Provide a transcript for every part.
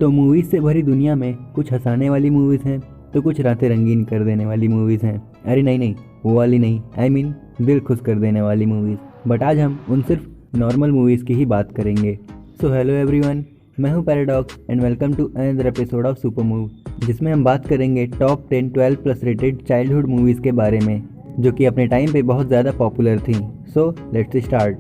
तो मूवीज़ से भरी दुनिया में कुछ हंसाने वाली मूवीज़ हैं तो कुछ रातें रंगीन कर देने वाली मूवीज़ हैं। अरे नहीं, वो वाली नहीं, आई मीन दिल खुश कर देने वाली मूवीज़। बट आज हम उन सिर्फ नॉर्मल मूवीज़ की ही बात करेंगे। सो हेलो एवरीवन, मैं हूँ Paradox and welcome to another episode of Super Move, जिसमें हम बात करेंगे टॉप 10 12+ रेटेड चाइल्डहुड मूवीज़ के बारे में, जो कि अपने टाइम पे बहुत ज़्यादा पॉपुलर थी। So let's start.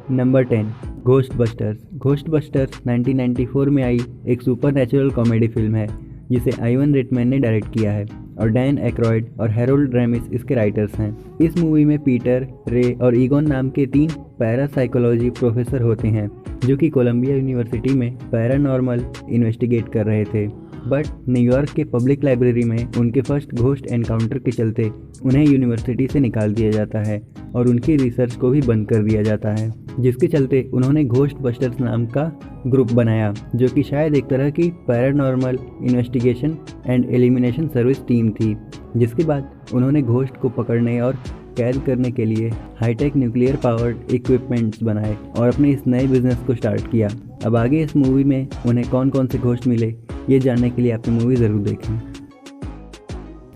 Number 10, Ghostbusters. Ghostbusters 1994 में आई एक सुपर नेचुरल कॉमेडी फिल्म है जिसे आइवन रेटमैन ने डायरेक्ट किया है और डैन एक्रॉयड और हैरोल्ड रैमिस इसके राइटर्स हैं। इस मूवी में पीटर, रे और ईगोन नाम के 3 पैरासाइकोलॉजी प्रोफेसर होते हैं जो कि कोलंबिया यूनिवर्सिटी में पैरानॉर्मल इन्वेस्टिगेट कर रहे थे। बट न्यूयॉर्क के पब्लिक लाइब्रेरी में उनके फर्स्ट घोस्ट एनकाउंटर के चलते उन्हें यूनिवर्सिटी से निकाल दिया जाता है और उनकी रिसर्च को भी बंद कर दिया जाता है, जिसके चलते उन्होंने घोस्ट बस्टर्स नाम का ग्रुप बनाया जो कि शायद एक तरह की paranormal investigation and elimination service team थी। जिसके बाद उन्होंने घोस्ट को पकड़ने और कैद करने के लिए हाईटेक न्यूक्लियर पावर्ड इक्विपमेंट्स बनाए और अपने इस नए बिजनेस को स्टार्ट किया। अब आगे इस मूवी में उन्हें कौन कौन से घोस्ट मिले, ये जानने के लिए आपने मूवी ज़रूर देखें।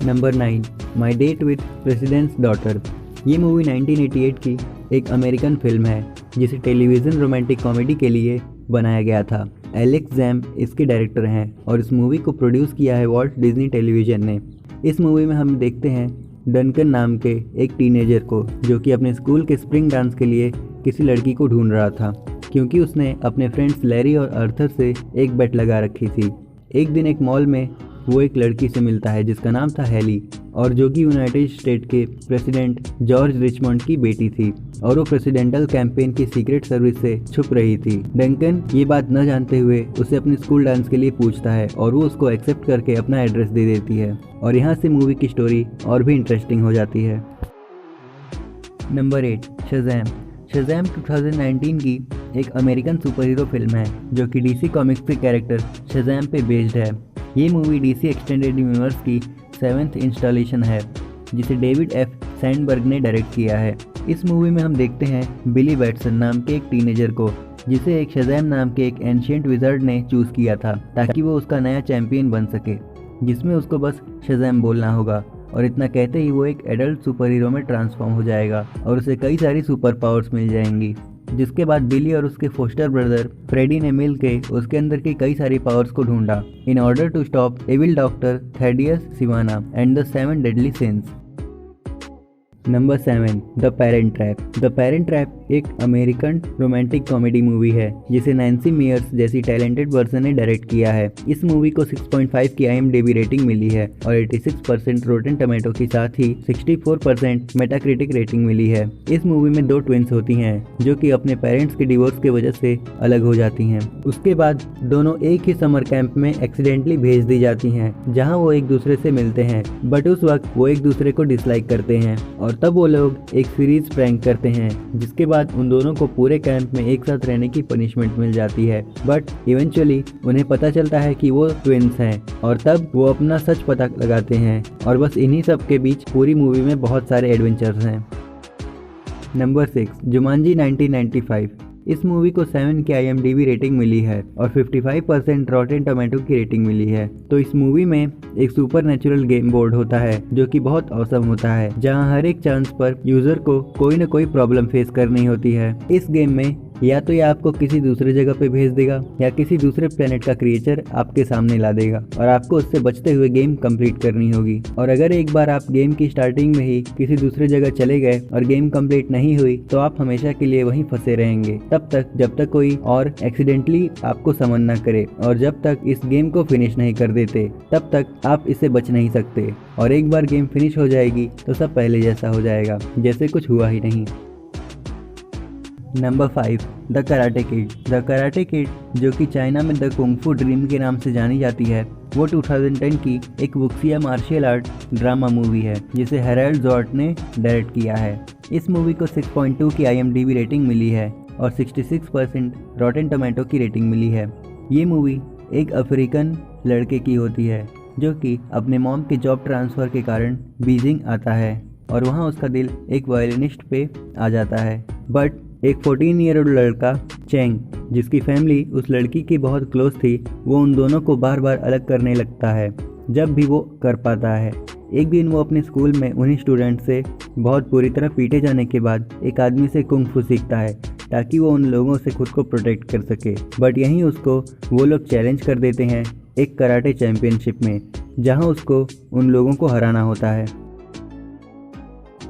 Number 9, my date with president's daughter. ये मूवी 1988 की एक अमेरिकन फिल्म है जिसे टेलीविज़न रोमांटिक कॉमेडी के लिए बनाया गया था। एलेक्स जैम इसके डायरेक्टर हैं और इस मूवी को प्रोड्यूस किया है वॉल्ट डिज्नी टेलीविज़न ने। इस मूवी में हम देखते हैं डनकन नाम के एक टीनेजर को जो कि अपने स्कूल के स्प्रिंग डांस के लिए किसी लड़की को ढूंढ रहा था, क्योंकि उसने अपने फ्रेंड्स लैरी और अर्थर से एक बेट लगा रखी थी। एक दिन एक मॉल में वो एक लड़की से मिलता है जिसका नाम था हेली, और जो कि यूनाइटेड स्टेट के प्रेसिडेंट जॉर्ज रिचमंड की बेटी थी और वो प्रेसिडेंटल कैंपेन की सीक्रेट सर्विस से छुप रही थी। डंकन ये बात न जानते हुए उसे अपने स्कूल डांस के लिए पूछता है और वो उसको एक्सेप्ट करके अपना एड्रेस दे देती है और यहाँ से मूवी की स्टोरी और भी इंटरेस्टिंग हो जाती है। Number 8, Shazam. शज़ैम 2019 की एक अमेरिकन सुपर हीरो फिल्म है जो कि डीसी कॉमिक्स के कैरेक्टर शज़ैम पे बेस्ड है। ये मूवी डीसी एक्सटेंडेड यूनिवर्स की 7th इंस्टॉलेशन है जिसे डेविड एफ सैंडबर्ग ने डायरेक्ट किया है। इस मूवी में हम देखते हैं बिली बैटसन नाम के एक टीनेजर को जिसे एक शज़ैम नाम के एक एंशिएंट विज़र्ड ने चूज़ किया था ताकि वो उसका नया चैंपियन बन सके, जिसमें उसको बस शज़ैम बोलना होगा और इतना कहते ही वो एक एडल्ट सुपर हीरो में ट्रांसफॉर्म हो जाएगा और उसे कई सारी सुपर पावर्स मिल जाएंगी। जिसके बाद बिली और उसके फोस्टर ब्रदर फ्रेडी ने मिलकर उसके अंदर की कई सारी पावर्स को ढूंढा in order to stop evil doctor Thaddeus Sivana and the 7 deadly sins. Number 7, the parent trap. The parent trap एक अमेरिकन रोमांटिक कॉमेडी मूवी है जिसे नैन्सी मेयर्स जैसी टैलेंटेड पर्सन ने डायरेक्ट किया है। इस मूवी को 6.5 की IMDb रेटिंग मिली है और 86% रोटेन टमेटो के साथ ही 64% मेटाक्रिटिक रेटिंग मिली है। इस मूवी में 2 ट्विंस होती हैं जो कि अपने पेरेंट्स के डिवोर्स की वजह से अलग हो जाती हैं। उसके बाद दोनों एक ही समर कैंप में एक्सीडेंटली भेज दी जाती हैं जहाँ वो एक दूसरे से मिलते हैं, बट उस वक्त वो एक दूसरे को डिसलाइक करते हैं और तब वो लोग एक सीरीज प्रैंक करते हैं, जिसके बाद उन दोनों को पूरे कैंप में एक साथ रहने की पनिशमेंट मिल जाती है। बट इवेंचुअली उन्हें पता चलता है कि वो ट्विंस हैं और तब वो अपना सच पता लगाते हैं और बस इन्हीं सब के बीच पूरी मूवी में बहुत सारे एडवेंचर्स हैं। Number 6, Jumanji 1995। इस मूवी को 7 की IMDb रेटिंग मिली है और 55% रॉटेन टोमेटो की रेटिंग मिली है। तो इस मूवी में एक सुपर नेचुरल गेम बोर्ड होता है जो कि बहुत औसम होता है, जहां हर एक चांस पर यूजर को कोई ना कोई प्रॉब्लम फेस करनी होती है। इस गेम में या तो ये आपको किसी दूसरे जगह पे भेज देगा या किसी दूसरे प्लेनेट का क्रिएचर आपके सामने ला देगा और आपको उससे बचते हुए गेम कंप्लीट करनी होगी। और अगर एक बार आप गेम की स्टार्टिंग में ही किसी दूसरे जगह चले गए और गेम कंप्लीट नहीं हुई तो आप हमेशा के लिए वहीं फंसे रहेंगे तब तक जब तक कोई और एक्सीडेंटली आपको समन ना करे, और जब तक इस गेम को फिनिश नहीं कर देते तब तक आप इससे बच नहीं सकते। और एक बार गेम फिनिश हो जाएगी तो सब पहले जैसा हो जाएगा, जैसे कुछ हुआ ही नहीं। Number 5, the karate kid. The karate kid जो कि चाइना में द कुंग फू ड्रीम के नाम से जानी जाती है, वो 2010 की एक वुक्सिया मार्शल आर्ट ड्रामा मूवी है जिसे हेराल्ड जॉर्ट ने डायरेक्ट किया है। इस मूवी को 6.2 की IMDb रेटिंग मिली है और 66% रॉटेन टोमेटो की रेटिंग मिली है। ये मूवी एक अफ्रीकन लड़के की होती है जो कि अपने मॉम के जॉब ट्रांसफ़र के कारण बीजिंग आता है और वहाँ उसका दिल एक वायलिनिस्ट पे आ जाता है। बट एक 14 ईयर ओल्ड लड़का चेंग, जिसकी फैमिली उस लड़की की बहुत क्लोज थी, वो उन दोनों को बार बार अलग करने लगता है जब भी वो कर पाता है। एक दिन वो अपने स्कूल में उन्हीं स्टूडेंट से बहुत बुरी तरह पीटे जाने के बाद एक आदमी से कुंग फू सीखता है ताकि वो उन लोगों से खुद को प्रोटेक्ट कर सके। बट यहीं उसको वो लोग चैलेंज कर देते हैं एक कराटे चैंपियनशिप में, जहां उसको उन लोगों को हराना होता है।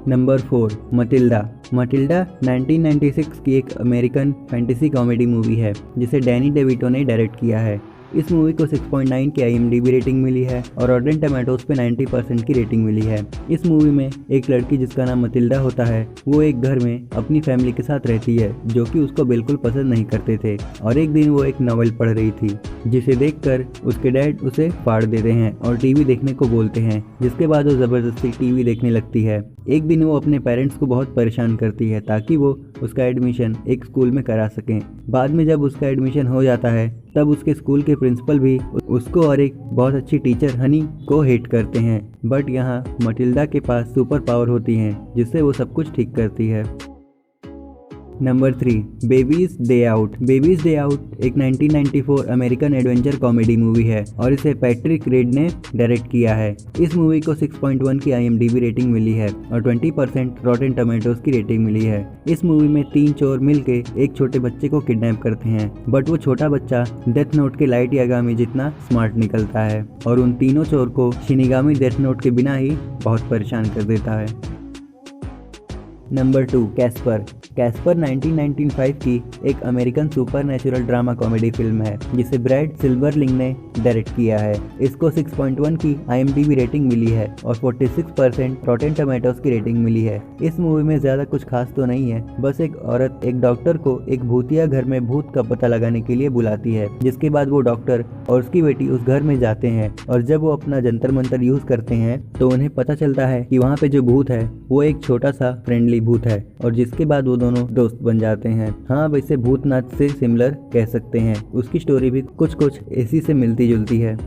Number 4, Matilda. मटिल्डा 1996 की एक अमेरिकन फैंटेसी कॉमेडी मूवी है जिसे डैनी डेविटो ने डायरेक्ट किया है। इस मूवी को 6.9 की IMDb रेटिंग मिली है और रॉटेन टोमेटोज पे 90% की रेटिंग मिली है। इस मूवी में एक लड़की जिसका नाम मटिल्डा होता है, वो एक घर में अपनी फैमिली के साथ रहती है जो कि उसको बिल्कुल पसंद नहीं करते थे। और एक दिन वो एक नॉवेल पढ़ रही थी जिसे देखकर उसके डैड उसे फाड़ देते हैं और टीवी देखने को बोलते हैं, जिसके बाद वो ज़बरदस्ती टीवी देखने लगती है। एक दिन वो अपने पेरेंट्स को बहुत परेशान करती है ताकि वो उसका एडमिशन एक स्कूल में करा सकें। बाद में जब उसका एडमिशन हो जाता है तब उसके स्कूल के प्रिंसिपल भी उसको और एक बहुत अच्छी टीचर हनी को हेट करते हैं। बट यहाँ मटिल्डा के पास सुपर पावर होती हैं जिससे वो सब कुछ ठीक करती है। Number 3, babies day out. Babies day out एक 1994 अमेरिकन एडवेंचर कॉमेडी मूवी है और इसे पैट्रिक रेड ने डायरेक्ट किया है। इस मूवी को 6.1 की IMDb रेटिंग मिली है और 20% रॉटेन टोमेटोज की रेटिंग मिली है। इस मूवी में 3 चोर मिलके एक छोटे बच्चे को किडनैप करते हैं, बट वो छोटा बच्चा डेथ नोट के लाइट यागामी जितना स्मार्ट निकलता है और उन तीनों चोर को शिनिगामी डेथ नोट के बिना ही बहुत परेशान कर देता है। Number 2, Caspar. कैस्पर 1995 की एक American supernatural drama comedy film है जिसे ब्रैड सिल्वरलिंग ने डायरेक्ट किया है। इसको 6.1 की IMDb रेटिंग मिली है और 46% रॉटेन टोमेटोज की रेटिंग मिली है। इस मूवी में ज़्यादा कुछ खास तो नहीं है, बस एक औरत एक डॉक्टर को एक भूतिया घर में भूत का पता लगाने के लिए बुलाती है, जिसके बाद वो डॉक्टर और उसकी बेटी उस घर में जाते हैं और जब वो अपना जंतर मंतर यूज़ करते हैं तो उन्हें पता चलता है कि वहाँ पे जो भूत है वो एक छोटा सा फ्रेंडली भूत है और जिसके बाद वो दोनों दोस्त बन जाते हैं। हाँ, वैसे भूतनाथ से सिमिलर कह सकते हैं। उसकी स्टोरी भी कुछ कुछ इसी से मिलती जुलती है।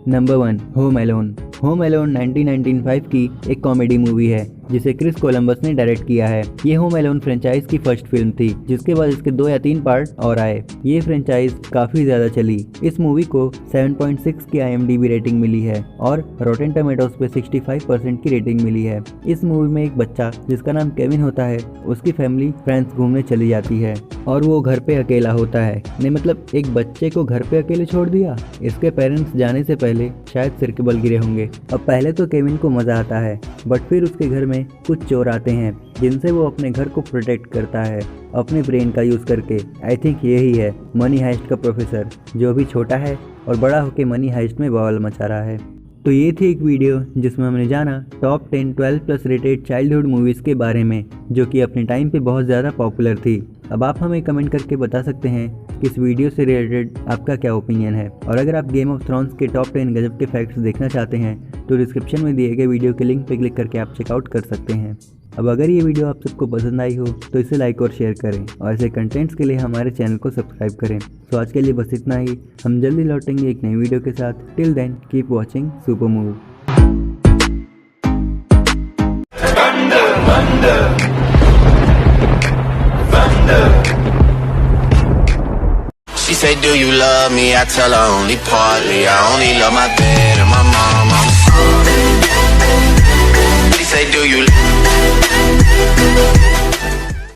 Number 1, home alone. Home alone 1995 की एक कॉमेडी मूवी है जिसे क्रिस कोलंबस ने डायरेक्ट किया है। ये होम एलोन फ्रेंचाइज की फर्स्ट फिल्म थी, जिसके बाद इसके 2 या 3 पार्ट और आए। ये फ्रेंचाइज काफ़ी ज़्यादा चली। इस मूवी को 7.6 की IMDb रेटिंग मिली है और रॉटेन टोमेटोज पे 65% की रेटिंग मिली है। इस मूवी में एक बच्चा जिसका नाम केविन होता है, उसकी फैमिली फ्रांस घूमने चली जाती है और वो घर पे अकेला होता है। नहीं मतलब एक बच्चे को घर पे अकेले छोड़ दिया। इसके पेरेंट्स जाने से पहले शायद सिर के बल गिरे होंगे। अब पहले तो केविन को मज़ा आता है, बट फिर उसके घर में कुछ चोर आते हैं जिनसे वो अपने घर को प्रोटेक्ट करता है अपने ब्रेन का यूज़ करके। आई थिंक यही है मनी हाइस्ट का प्रोफेसर, जो भी छोटा है और बड़ा होके मनी हाइस्ट में बवाल मचा रहा है। तो ये थी एक वीडियो जिसमें हमने जाना टॉप 10 12+ रेटेड चाइल्डहुड मूवीज़ के बारे में, जो कि अपने टाइम पे बहुत ज़्यादा पॉपुलर थी। अब आप हमें कमेंट करके बता सकते हैं कि इस वीडियो से रिलेटेड आपका क्या ओपिनियन है। और अगर आप गेम ऑफ थ्रोन्स के टॉप 10 गजब के फैक्ट्स देखना चाहते हैं तो डिस्क्रिप्शन में दिए गए वीडियो के लिंक पर क्लिक करके आप चेकआउट कर सकते हैं। अब अगर ये वीडियो आप सबको पसंद आई हो तो इसे लाइक और शेयर करें और ऐसे कंटेंट्स के लिए हमारे चैनल को सब्सक्राइब करें। तो आज के लिए बस इतना ही। हम जल्दी लौटेंगे एक नई वीडियो के साथ। Till then keep watching Super Move. She said, do you love me? I tell her only partly. I only love my bed.